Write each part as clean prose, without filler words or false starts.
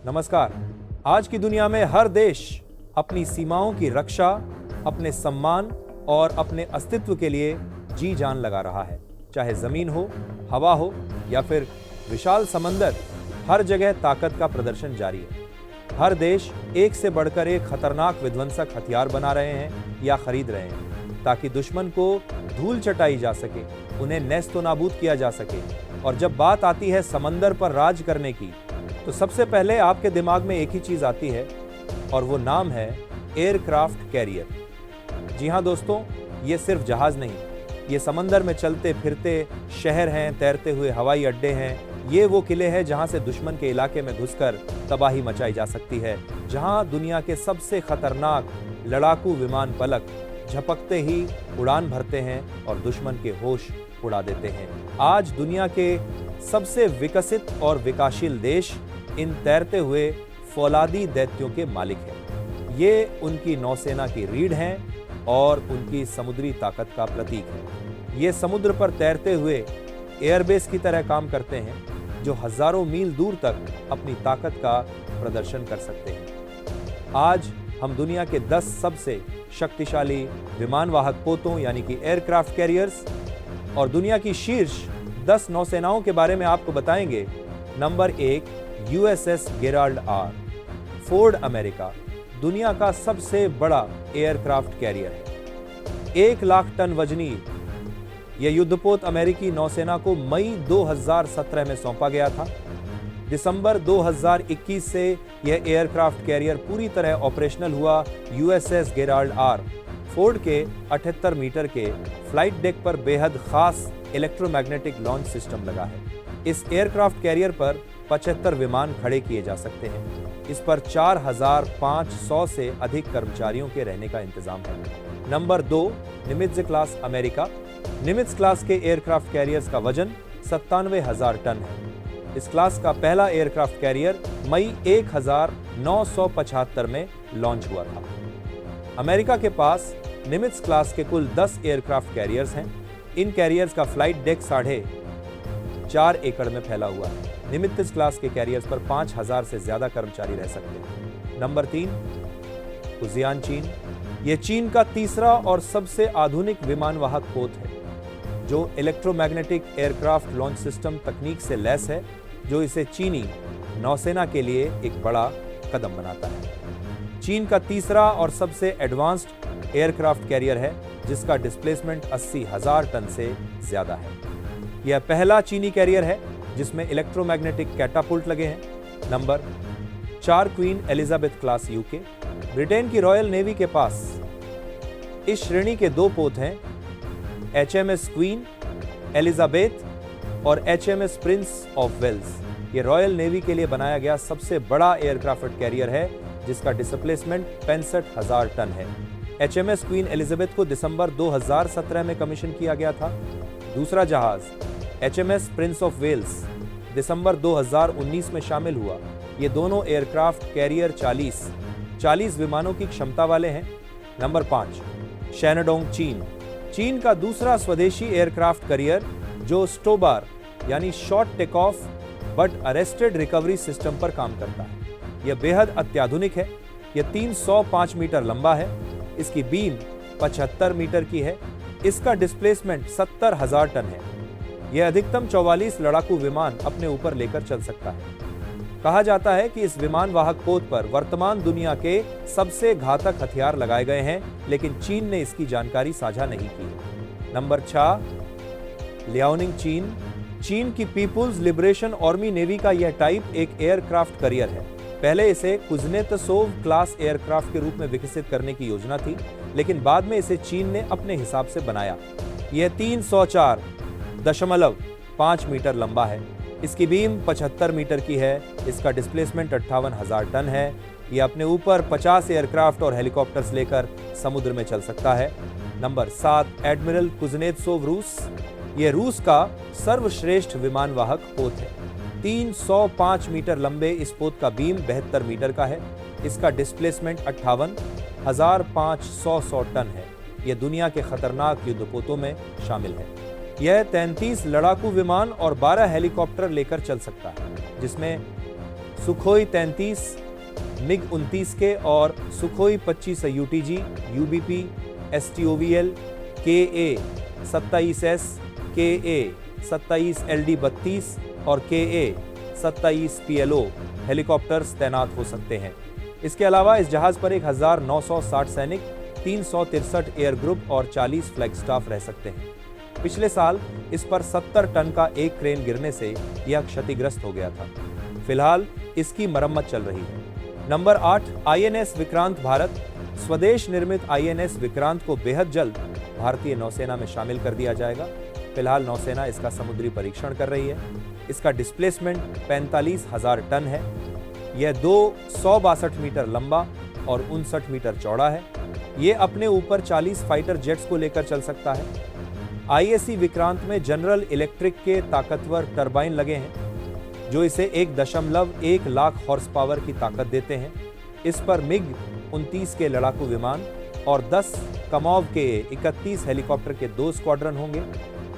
नमस्कार। आज की दुनिया में हर देश अपनी सीमाओं की रक्षा, अपने सम्मान और अपने अस्तित्व के लिए जी जान लगा रहा है। चाहे जमीन हो, हवा हो या फिर विशाल समंदर, हर जगह ताकत का प्रदर्शन जारी है। हर देश एक से बढ़कर एक खतरनाक विध्वंसक हथियार बना रहे हैं या खरीद रहे हैं ताकि दुश्मन को धूल चटाई जा सके, उन्हें नेस्तो नाबूद किया जा सके। और जब बात आती है समंदर पर राज करने की, तो सबसे पहले आपके दिमाग में एक ही चीज आती है और वो नाम है एयरक्राफ्ट कैरियर। जी हाँ दोस्तों, ये सिर्फ जहाज नहीं, ये समंदर में चलते फिरते शहर हैं, तैरते हुए हवाई अड्डे हैं। ये वो किले हैं जहां से दुश्मन के इलाके में घुसकर तबाही मचाई जा सकती है, जहां दुनिया के सबसे खतरनाक लड़ाकू विमान पलक झपकते ही उड़ान भरते हैं और दुश्मन के होश उड़ा देते हैं। आज दुनिया के सबसे विकसित और विकासशील देश इन तैरते हुए फौलादी दैत्यों के मालिक हैं। ये उनकी नौसेना की रीढ़ हैं और उनकी समुद्री ताकत का प्रतीक है। ये समुद्र पर तैरते हुए एयरबेस की तरह काम करते हैं, जो हजारों मील दूर तक अपनी ताकत का प्रदर्शन कर सकते हैं। आज हम दुनिया के 10 सबसे शक्तिशाली विमानवाहक पोतों यानी कि एयरक्राफ्ट कैरियर्स और दुनिया की शीर्ष 10 नौसेनाओं के बारे में आपको बताएंगे। Number 1, USS Gerald R. Ford America दुनिया का सबसे बड़ा एयरक्राफ्ट कैरियर है। 1 लाख टन वजनी यह युद्धपोत अमेरिकी नौसेना को मई 2017 में सौंपा गया था। दिसंबर 2021 से यह एयरक्राफ्ट कैरियर पूरी तरह ऑपरेशनल हुआ। USS गेराल्ड आर फोर्ड के 78 मीटर के फ्लाइट डेक पर बेहद खास इलेक्ट्रोमैग्नेटिक लॉन्च सिस्टम लगा है। इस एयरक्राफ्ट कैरियर पर 75 विमान खड़े किए जा सकते हैं। इस पर 4500 से अधिक कर्मचारियों के रहने का इंतजाम है। Number 2, निमित्ज class America. निमित्ज क्लास के एयरक्राफ्ट कैरियर्स का वजन 97,000 टन है। इस क्लास का पहला एयरक्राफ्ट कैरियर मई 1975 में लॉन्च हुआ था। अमेरिका के पास निमित्ज क्लास के कुल 10 एयरक्राफ्ट कैरियर्स हैं। इन कैरियर्स का फ्लाइट डेक 4.5 एकड़ में फैला हुआ है। निमित्ज क्लास के कैरियर्स पर 5000 से ज्यादा कर्मचारी रह सकते हैं। नंबर 3, फुजियान चीन। यह चीन का तीसरा और सबसे आधुनिक विमानवाहक पोत है, जो इलेक्ट्रोमैग्नेटिक एयरक्राफ्ट लॉन्च सिस्टम तकनीक से लैस है, जो इसे चीनी नौसेना के लिए एक बड़ा कदम बनाता है। चीन का तीसरा और सबसे एडवांस्ड एयरक्राफ्ट कैरियर है, जिसका डिस्प्लेसमेंट 80,000 टन से ज्यादा है। यह पहला चीनी कैरियर है जिसमें इलेक्ट्रोमैग्नेटिक कैटापुल्ट लगे हैं। Number 4, queen Elizabeth class UK. Britain की रॉयल नेवी के पास इस श्रेणी के 2 पोत हैं, HMS क्वीन एलिजाबेथ और HMS प्रिंस ऑफ वेल्स। यह रॉयल नेवी के लिए बनाया गया सबसे बड़ा एयरक्राफ्ट कैरियर है, जिसका डिस्प्लेसमेंट 65,000 टन है। HMS क्वीन एलिजाबेथ को दिसंबर 2017 में कमीशन किया गया था। दूसरा जहाज HMS प्रिंस ऑफ वेल्स दिसंबर 2019 में शामिल हुआ। ये दोनों एयरक्राफ्ट कैरियर 40 विमानों की क्षमता वाले हैं। नंबर 5, शैनडोंग चीन। चीन का दूसरा स्वदेशी एयरक्राफ्ट कैरियर, जो स्टोबार यानी short take off but arrested recovery system पर काम करता है। यह बेहद अत्याधुनिक है। यह 305 मीटर लंबा है। इसकी बीम 75 मीटर की है। इसका डिस्प्लेसमेंट 70,000 टन है। यह अधिकतम 44 लड़ाकू विमान अपने ऊपर लेकर चल सकता है। कहा जाता है कि इस विमान वाहक पोत पर वर्तमान दुनिया के सबसे घातक हथियार लगाए गए हैं, लेकिन चीन ने इसकी जानकारी साझा नहीं की। नंबर 6, लियाओनिंग चीन। चीन की पीपुल्स लिबरेशन आर्मी नेवी का यह टाइप एक एयरक्राफ्ट कैरियर है। पहले इसे कुज़नेत्सोव क्लास एयरक्राफ्ट के रूप में विकसित करने की योजना थी, लेकिन बाद में इसे चीन ने अपने हिसाब से बनाया। यह 304.5 मीटर लंबा है। इसकी बीम 75 मीटर की है। इसका डिस्प्लेसमेंट 58,000 टन है। यह अपने ऊपर 50 एयरक्राफ्ट और हेलीकॉप्टर्स लेकर समुद्र में चल सकता है। नंबर 7, एडमिरल कुज़नेत्सोव रूस। यह रूस का सर्वश्रेष्ठ विमानवाहक पोत है। 305 मीटर लंबे इस पोत का बीम 72 मीटर का है। इसका डिस्प्लेसमेंट 58,500 टन है। यह दुनिया के खतरनाक युद्धपोतों में शामिल है। यह 33 लड़ाकू विमान और 12 हेलीकॉप्टर लेकर चल सकता है, जिसमें सुखोई 33, मिग 29 के और Sukhoi 25 UTG, UBP, STOVL, KA 27S, KA 27 LD-32 और KA 27 PLO हेलीकॉप्टर्स तैनात हो सकते हैं। इसके अलावा इस जहाज पर 1960 सैनिक, 363 एयर ग्रुप और 40 फ्लैग स्टाफ रह सकते हैं। पिछले साल इस पर 70 टन का एक क्रेन गिरने से यह क्षतिग्रस्त हो गया था। फिलहाल इसकी मरम्मत चल रही है। Number 8, INS Vikrant Bharat. स्वदेश निर्मित INS विक्रांत को बेहद जल्द भारतीय नौसेना में शामिल कर दिया जाएगा। फिलहाल नौसेना इसका समुद्री परीक्षण कर रही है। इसका डिस्प्लेसमेंट 45,000 टन है। यह 162 मीटर लंबा और 59 मीटर चौड़ा है। यह अपने ऊपर 40 फाइटर जेट्स को लेकर चल सकता है। IAC विक्रांत में जनरल इलेक्ट्रिक के ताकतवर टरबाइन लगे हैं जो इसे 1.1 लाख हॉर्स पावर की ताकत देते हैं। इस पर मिग 29 के लड़ाकू विमान और 10 कमोव के 31 हेलीकॉप्टर के 2 स्क्वाड्रन होंगे।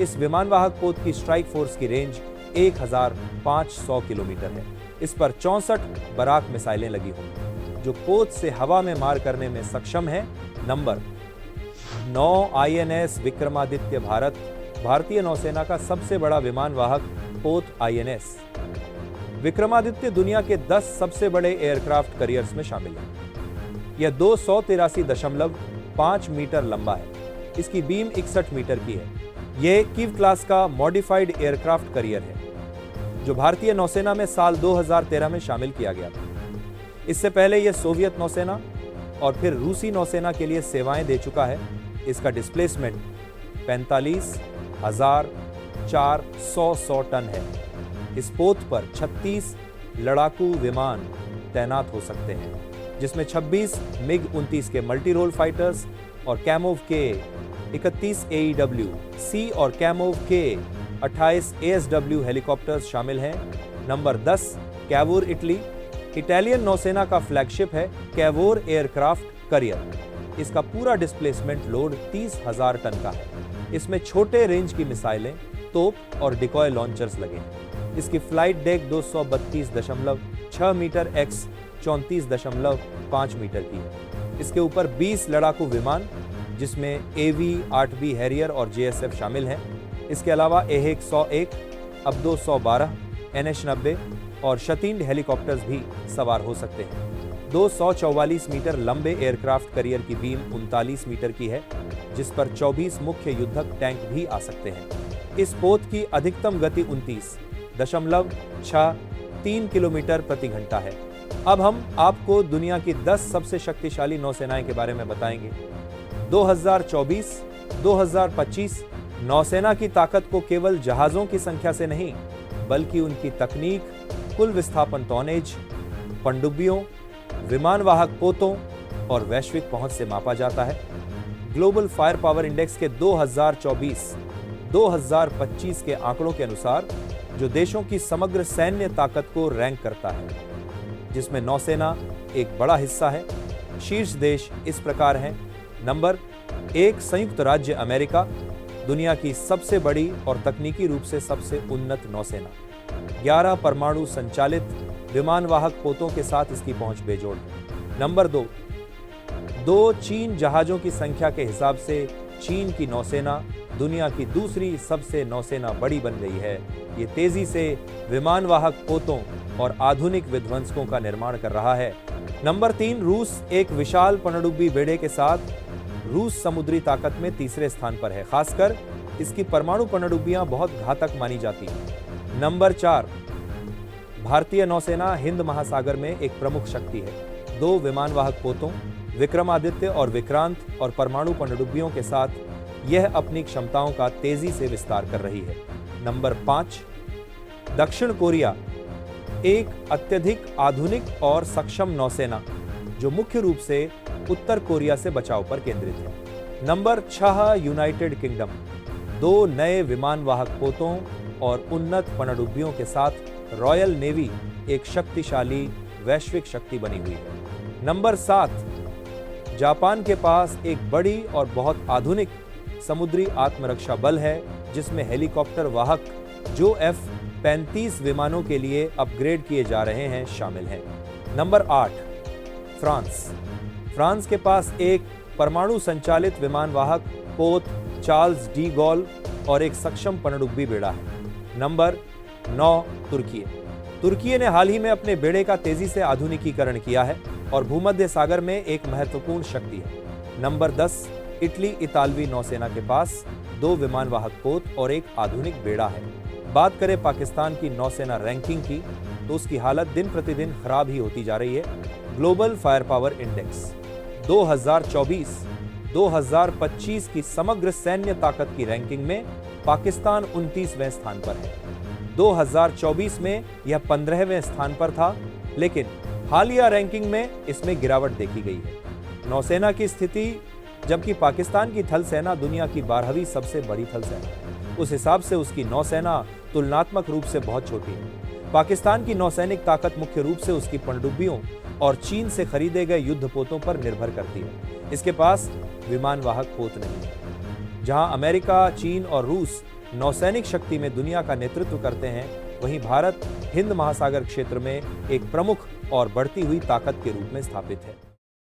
इस विमानवाहक पोत की स्ट्राइक फोर्स की रेंज 1500 किलोमीटर है। इस पर 64 बराक मिसाइलें लगी होंगी जो पोत से हवा में मार करने में सक्षम है। Number 9, INS Vikramaditya Bharat. भारतीय नौसेना का सबसे बड़ा विमानवाहक पोत INS विक्रमादित्य दुनिया के 10 सबसे बड़े एयरक्राफ्ट करियर्स में शामिल है। यह 283.5 मीटर लंबा है। इसकी बीम 61 मीटर की है। यह कीव क्लास का मॉडिफाइड एयरक्राफ्ट करियर है जो भारतीय नौसेना में साल 2013 में शामिल किया गया था। इससे पहले यह सोवियत नौसेना और फिर रूसी नौसेना के लिए सेवाएं दे चुका है। इसका डिस्प्लेसमेंट 45,400 टन है। इस पोत पर 36 लड़ाकू विमान तैनात हो सकते हैं जिसमें 26 मिग 29 के मल्टी रोल फाइटर्स और कैमोव के 31 AEW सी और कैमोव के 28 ASW हेलीकॉप्टर्स शामिल हैं। Number 10, Cavour Italy. इटालियन नौसेना का फ्लैगशिप है कैवोर एयरक्राफ्ट करियर। इसका पूरा डिस्प्लेसमेंट लोड 30,000 टन का है। इसमें छोटे रेंज की मिसाइलें, तोप और डिकॉय लॉन्चर्स लगे हैं। इसकी flight deck 232.6 metre x 34.5 metre की है। इसके ऊपर 20 लड़ाकू विमान जिसमें AV 8B हैरियर और JSF शामिल हैं। इसके अलावा AH 101, अब्दो 112, NH-90 और शतीन हेलीकॉप्टर्स भी सवार हो सकते हैं। 244 मीटर लंबे एयरक्राफ्ट करियर की बीम 39 मीटर की है जिस पर 24 मुख्य युद्धक टैंक भी आ सकते हैं। इस पोत की अधिकतम गति 29.63 किलोमीटर प्रति घंटा है। अब हम आपको दुनिया की 10 सबसे शक्तिशाली नौसेनाएं के बारे में बताएंगे। 2024-2025 नौसेना की ताकत को केवल जहाजों की संख्या से नहीं बल्कि उनकी तकनीक, कुल विस्थापन टॉनेज, पनडुब्बियों, विमानवाहक पोतों और वैश्विक पहुंच से मापा जाता है। ग्लोबल फायर पावर इंडेक्स के 2024-2025 के आंकड़ों के अनुसार जो देशों की समग्र सैन्य ताकत को रैंक करता है जिसमें नौसेना एक बड़ा हिस्सा है। शीर्ष देश इस प्रकार हैं। नंबर 1, संयुक्त राज्य अमेरिका। दुनिया की सबसे बड़ी और तकनीकी रूप से सबसे उन्नत नौसेना। 11 परमाणु संचालित विमानवाहक पोतों के साथ इसकी पहुंच बेजोड़ है। नंबर 2, चीन जहाजों की संख्या के हिसाब से चीन की नौसेना दुनिया की दूसरी सबसे नौसेना बड़ी बन गई है। ये तेजी से विमानवाहक पोतों और आधुनिक विध्वंसकों का निर्माण कर रहा है। नंबर 3, रूस एक विशाल पनडुब्बी बेड़े के साथ रूस समुद्री ताकत में तीसरे स्थान पर है। खासकर इसकी परमाणु पनडुब्बियां बहुत घातक मानी जाती हैं। नंबर 4, भारतीय नौसेना हिंद महासागर में एक प्रमुख शक्ति है। 2 विमानवाहक पोतों विक्रमादित्य और विक्रांत और परमाणु पनडुब्बियों के साथ यह अपनी क्षमताओं का तेजी से विस्तार कर रही है। नंबर 5, दक्षिण कोरिया एक अत्यधिक आधुनिक और सक्षम नौसेना जो मुख्य रूप से उत्तर कोरिया से बचाव पर केंद्रित है। नंबर 6, यूनाइटेड किंगडम 2 नए विमानवाहक पोतों और उन्नत पनडुब्बियों के साथ रॉयल नेवी एक शक्तिशाली वैश्विक शक्ति बनी हुई है। नंबर 7, जापान के पास एक बड़ी और बहुत आधुनिक समुद्री आत्मरक्षा बल है जिसमें हेलीकॉप्टर वाहक जो 35 विमानों के लिए अपग्रेड किए जा रहे हैं शामिल हैं। Number 8, France. फ्रांस के पास एक परमाणु संचालित विमानवाहक पोत चार्ल्स डी गॉल और एक सक्षम पनडुब्बी बेड़ा है। नंबर 9, तुर्की ने हाल ही में अपने बेड़े का तेजी से आधुनिकीकरण किया है और भूमध्य सागर में एक महत्वपूर्ण शक्ति है। नंबर 10, इतालवी नौसेना के पास 2 विमानवाहक पोत और एक आधुनिक बेड़ा है। बात करें पाकिस्तान की नौसेना रैंकिंग की तो उसकी हालत दिन प्रतिदिन खराब ही होती जा रही है। ग्लोबल फायर पावर इंडेक्स 2024-2025 की समग्र सैन्य ताकत की रैंकिंग में पाकिस्तान 29वें स्थान पर है। 2024 में यह 15वें स्थान पर था, लेकिन हालिया रैंकिंग में इसमें गिरावट देखी गई है। नौसेना की स्थिति, जबकि पाकिस्तान की थल सेना दुनिया की 12वीं सबसे बड़ी थल सेना है, उस हिसाब से उसकी नौसेना तुलनात्मक रूप से बहुत छोटी है। पाकिस्तान की नौसैनिक ताकत मुख्य रूप से उसकी पनडुब्बियों और चीन से खरीदे गए युद्धपोतों पर निर्भर करती है। इसके पास विमानवाहक पोत नहीं है। जहां अमेरिका, चीन और रूस नौसैनिक शक्ति में दुनिया का नेतृत्व करते हैं, वहीं भारत हिंद महासागर क्षेत्र में एक प्रमुख और बढ़ती हुई ताकत के रूप में स्थापित है।